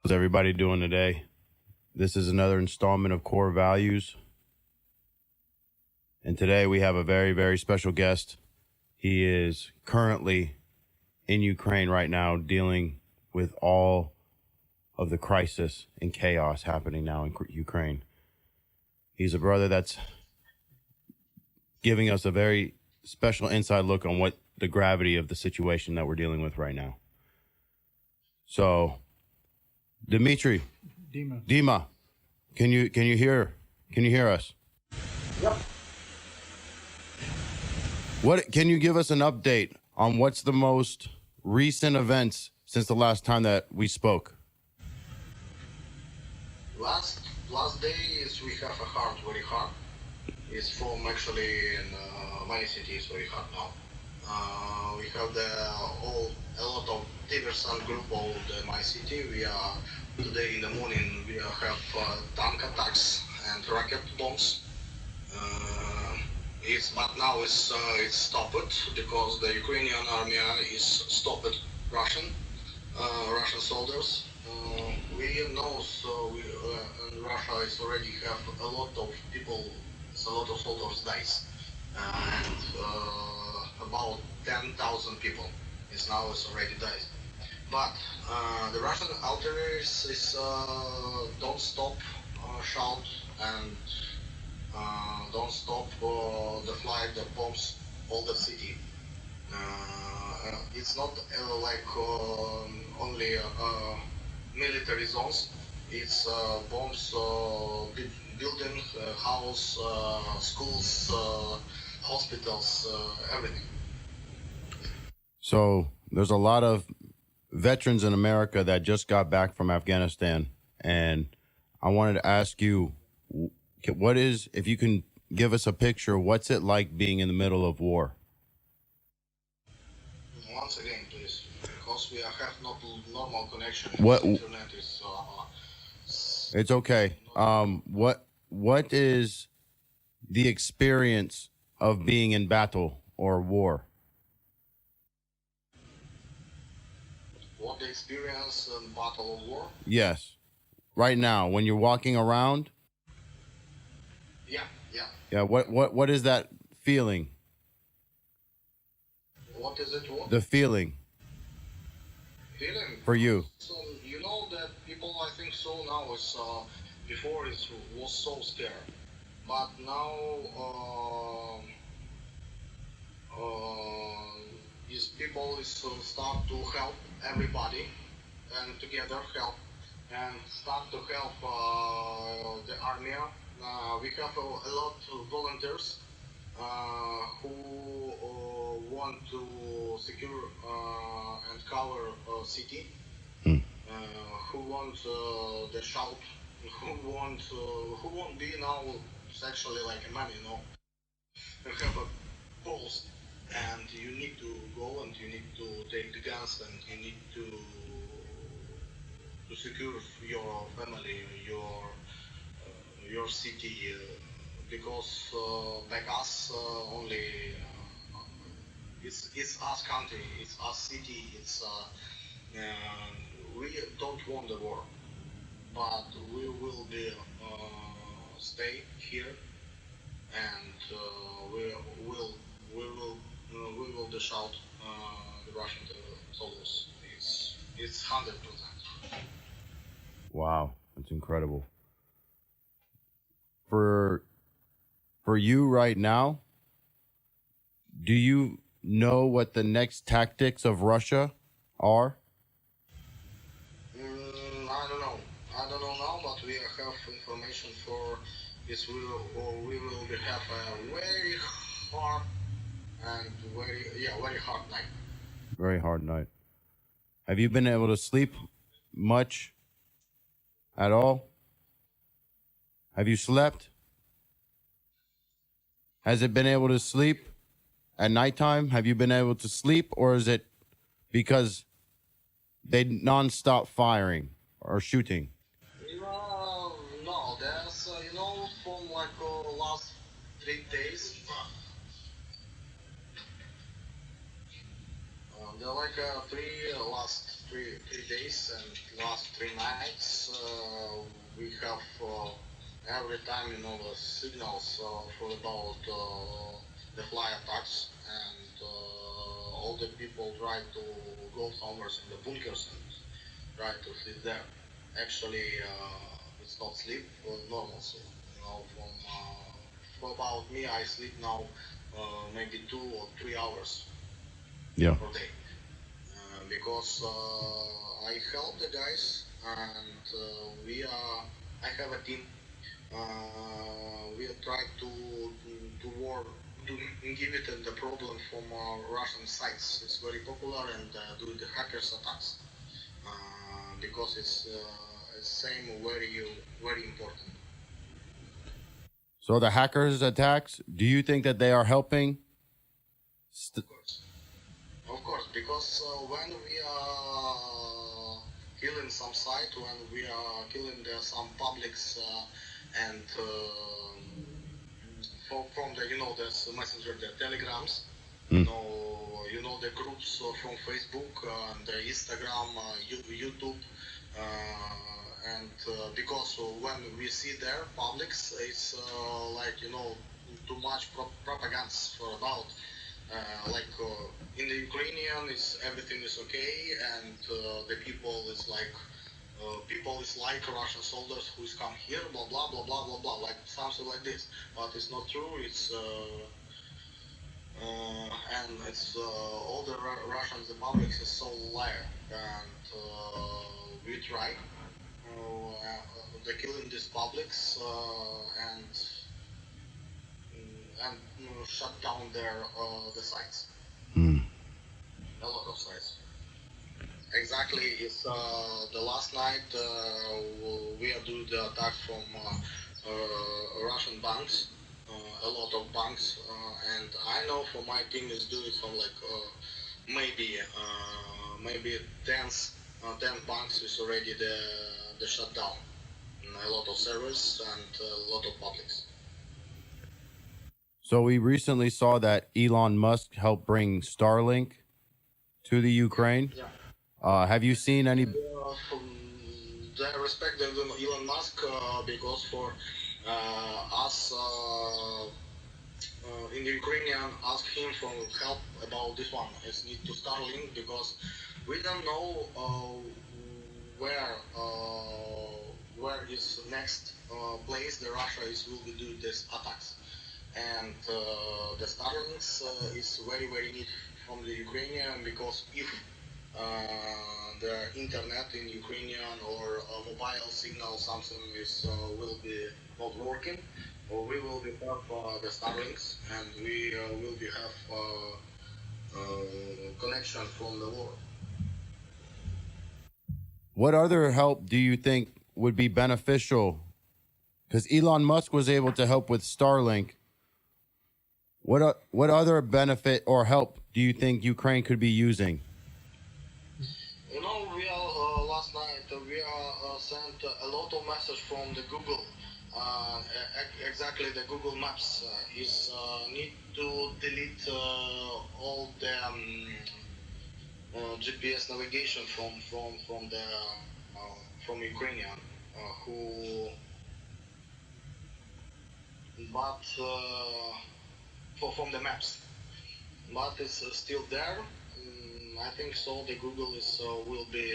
How's everybody doing today? This is another installment of Core Values. And today we have a very, very special guest. He is currently in Ukraine right now, dealing with all of the crisis and chaos happening now in Ukraine. He's a brother that's giving us a very special inside look on what the gravity of the situation that we're dealing with right now. So, Dima, can you hear us? Yep. What can you give us an update on what's the most recent events since the last time that we spoke? Last days we have very hard. It's from actually in many cities very hard now. We have a lot of diverse group of my city. We are today in the morning we have tank attacks and rocket bombs. But now it's stopped because the Ukrainian army is stopped Russian soldiers. We know in Russia is already have a lot of people, a lot of soldiers dies, and about 10,000 people is already died. But the Russian authorities don't stop shout and don't stop the flight, the bombs, all the city. It's not like only military zones. It's bombs, building, house, schools, hospitals, everything. So there's a lot of veterans in America that just got back from Afghanistan, and I wanted to ask you, if you can give us a picture, what's it like being in the middle of war? Once again, please, because we have not normal connection. What? The internet is. It's okay. What is the experience of being in battle or war? What the experience in battle or war? Yes. Right now, when you're walking around. Yeah. What is that feeling? What is it? What? The feeling. Feeling for you. So you know that people, I think so now is before it was so scared, but now these people is start to help everybody and together help and start to help the army. We have a lot of volunteers who want to secure and cover city, who want the shout, who won't be now actually like a man, you know. You have a post and you need to go and you need to take the guns and you need to secure your family, your city, because like us only it's us country, it's us city, it's we don't want the war, but we will be stay here and we will dish out the Russian soldiers. It's 100%. Wow, that's incredible. For you right now, do you know what the next tactics of Russia are? I don't know now, but we have information for this. We will have a very hard and very hard night. Very hard night. Have you been able to sleep much at all? Have you slept? Has it been able to sleep at nighttime? Have you been able to sleep, or is it because they non-stop firing or shooting? No, there's from like last 3 days. There are like last three days and last 3 nights, we have every time, the signals for about the fly attacks, and all the people try to go somewhere in the bunkers and try to sleep there. Actually, it's not sleep, normal sleep. For about me, I sleep now maybe 2 or 3 hours Yeah. per day because I help the guys, and I have a team. We try to war to give it the problem from Russian sites. It's very popular and do the hackers attacks because it's same very important. So the hackers attacks, do you think that they are helping? Of course, because when we are killing some site, when we are killing some publics and from the this messenger, the telegrams, the groups from Facebook and the Instagram, YouTube, and because when we see their publics, it's too much propaganda for about. In the Ukrainian, everything is okay, and the people is like Russian soldiers who's come here, blah blah blah blah blah blah, like something like this. But it's not true. It's and it's all the Russians, the public is so liar, and we try the killing these publics and shut down the sites. A lot of sites. Exactly. It's the last night we are doing the attack from Russian banks, a lot of banks, and I know for my team is doing some maybe 10 banks is already the shutdown. A lot of servers and a lot of publics. So we recently saw that Elon Musk helped bring Starlink to the Ukraine. Yeah. Have you seen any? I respect Elon Musk because for us in the Ukrainian, ask him for help about this one. It's need to Starlink because we don't know where is next place the Russia will be doing these attacks, and the Starlinks is very neat from the Ukrainian because if the internet in Ukrainian or mobile signal something will be not working, or we will be have the Starlinks and we will be have connection from the world. What other help do you think would be beneficial? Because Elon Musk was able to help with Starlink. What other benefit or help do you think Ukraine could be using? We are last night we are sent a lot of message from the Google. Exactly, the Google Maps is need to delete all the GPS navigation from Ukrainian who but from the maps, but it's still there. I think so. The Google is will be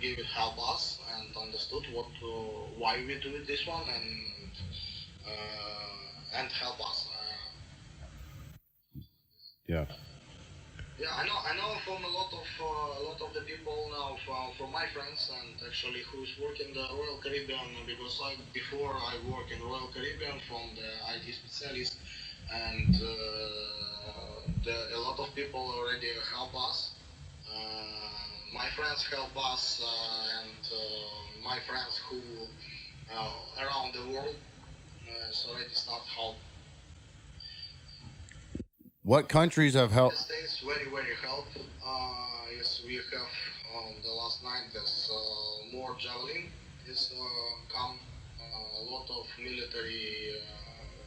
give it help us and understood what why we do this one and help us. Yeah. Yeah, I know from a lot of the people now from my friends and actually who's working the Royal Caribbean because before I work in Royal Caribbean from the IT specialist and a lot of people already help us. My friends help us and my friends who around the world already start help. What countries have helped? The States very help. Yes, we have the last night. There's more javelin. Is come a lot of military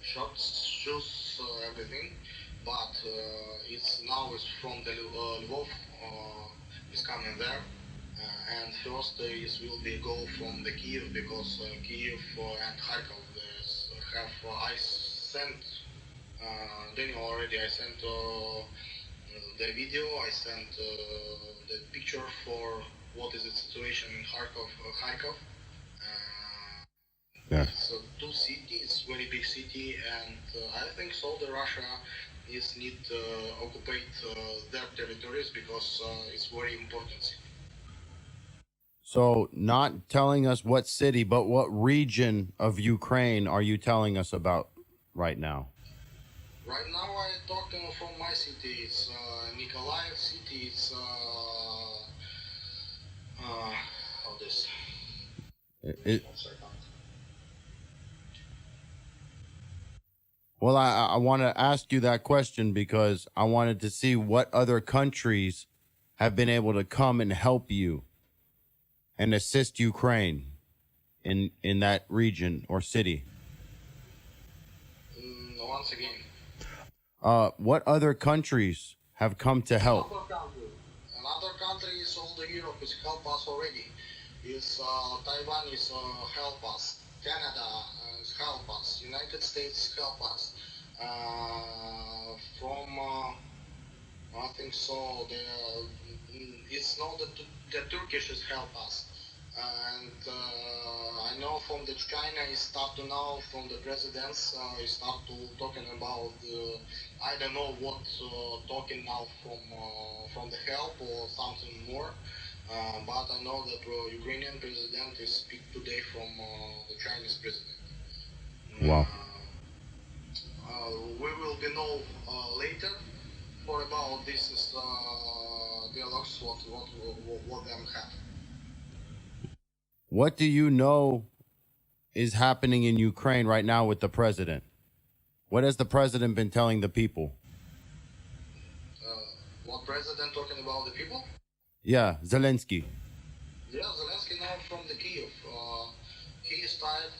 shots, shoes, everything. But it's now is from the Lvov. Is coming there. And first is will be go from the Kiev because Kiev and Kharkov have I sent Daniel already. I sent the video. I sent the picture for what is the situation in Kharkov. Yes. It's two cities, very big city, and I think so. The Russia is need occupy their territories because it's very important city. So, not telling us what city, but what region of Ukraine are you telling us about right now? Right now, I talking from my city. It's Nikolaev city. It's how this. It, One second. well, I want to ask you that question because I wanted to see what other countries have been able to come and help you and assist Ukraine in that region or city. Once again. What other countries have come to help? Another country is all the Europe is help us already. Is Taiwan is help us. Canada is help us. United States help us. From I think so. It's not that the Turkish is help us. And I know from the China is start to now from the presidents start to talking about I don't know what talking now from the help or something more. But I know that Ukrainian president is speak today from the Chinese president. Wow. We will be know later for about this dialogues what them have. What do you know is happening in Ukraine right now with the president? What has the president been telling the people? What president talking about the people? Yeah, Zelensky. Yeah, Zelensky now from the Kiev. He is tired.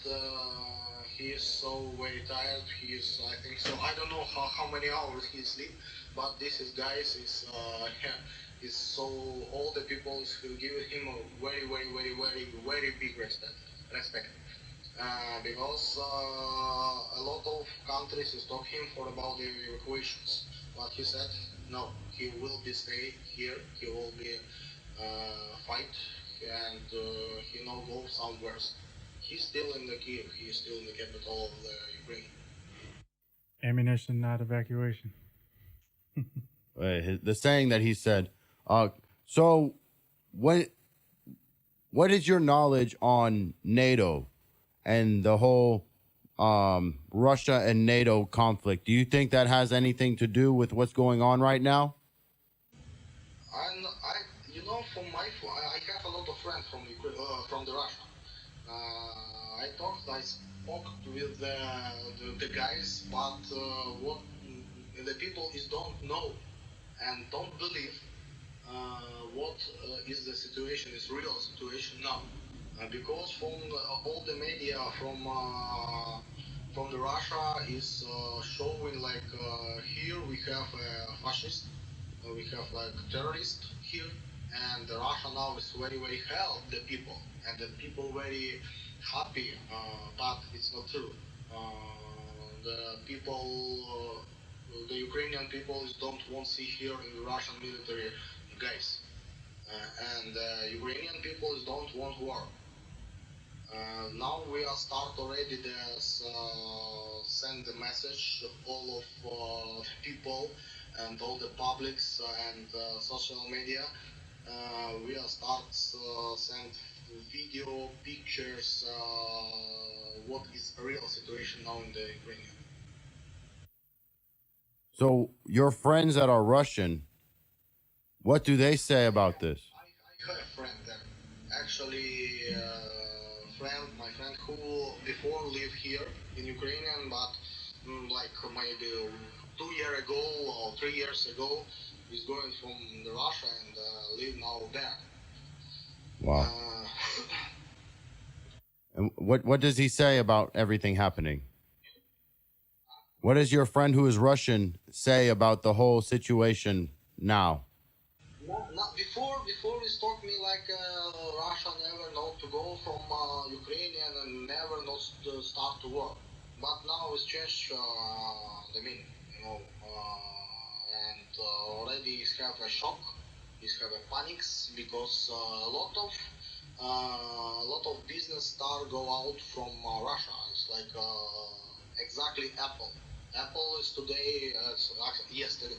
He is so very tired. He is, I think so. I don't know how many hours he sleep, but this is guys is is so all the people who give him a very big respect. Because a lot of countries is talking for about the evacuations, but he said no. He will be stay here. He will be fight and he no go somewhere. He's still in the Kiev. He's still in the capital of the Ukraine. Ammunition, not evacuation. The saying that he said. So, what is your knowledge on NATO and the whole Russia and NATO conflict? Do you think that has anything to do with what's going on right now? You know, I have a lot of friends from the Russia. I spoke with the guys, but what the people is don't know and don't believe what is the situation, is real situation now. Because from all the media from the Russia is showing like here we have a fascist, we have like terrorist here, and the Russia now is very help the people, and the people very happy, but it's not true. The people, the Ukrainian people don't want to see here in the Russian military guys, and Ukrainian people don't want war. Now we are start already this send the message to all of people and all the publics and social media. We are start send video, pictures, what is real situation now in the Ukraine. So, your friends that are Russian, what do they say about this? I have a friend there. Actually, my friend who before lived here in Ukrainian, but like maybe 2 years ago or 3 years ago, is going from the Russia and live now there. Wow. And what does he say about everything happening? What does your friend who is Russian say about the whole situation now? Not before before he taught me like Russia never know to go from Ukrainian and never know to start to work. But now it's changed the meaning, and already he's have a shock, he's have a panics because a lot of business start go out from Russia. It's like exactly Apple. Apple is today, yesterday.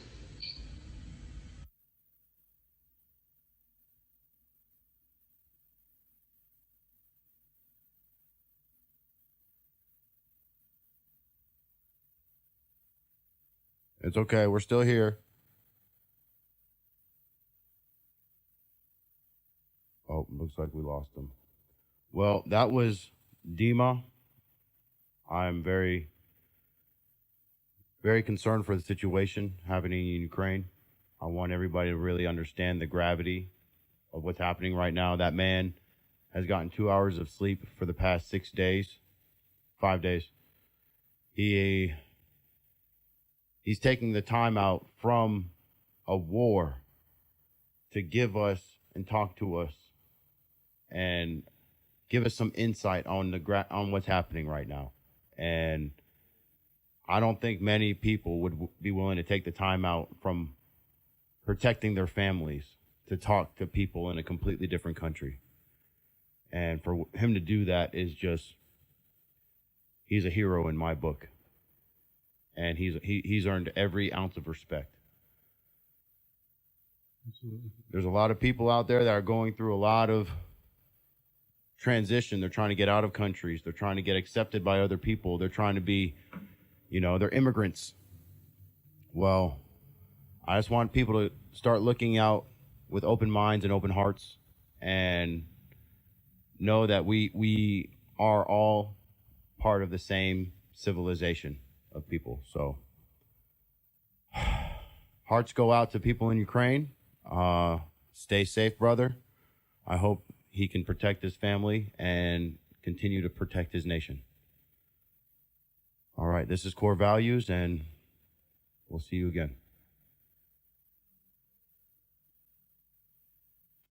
It's okay. We're still here. Oh, looks like we lost him. Well, that was Dima. I'm very, very concerned for the situation happening in Ukraine. I want everybody to really understand the gravity of what's happening right now. That man has gotten 2 hours of sleep for the past 6 days, 5 days. He's taking the time out from a war to give us and talk to us and give us some insight on on what's happening right now. And I don't think many people would be willing to take the time out from protecting their families to talk to people in a completely different country. And for him to do that is just, he's a hero in my book. And he's earned every ounce of respect. Absolutely. There's a lot of people out there that are going through a lot of transition. They're trying to get out of countries. They're trying to get accepted by other people. They're trying to be, they're immigrants. Well, I just want people to start looking out with open minds and open hearts and know that we are all part of the same civilization of people. So hearts go out to people in Ukraine. Stay safe, brother. I hope he can protect his family and continue to protect his nation. All right, this is Core Values, and we'll see you again.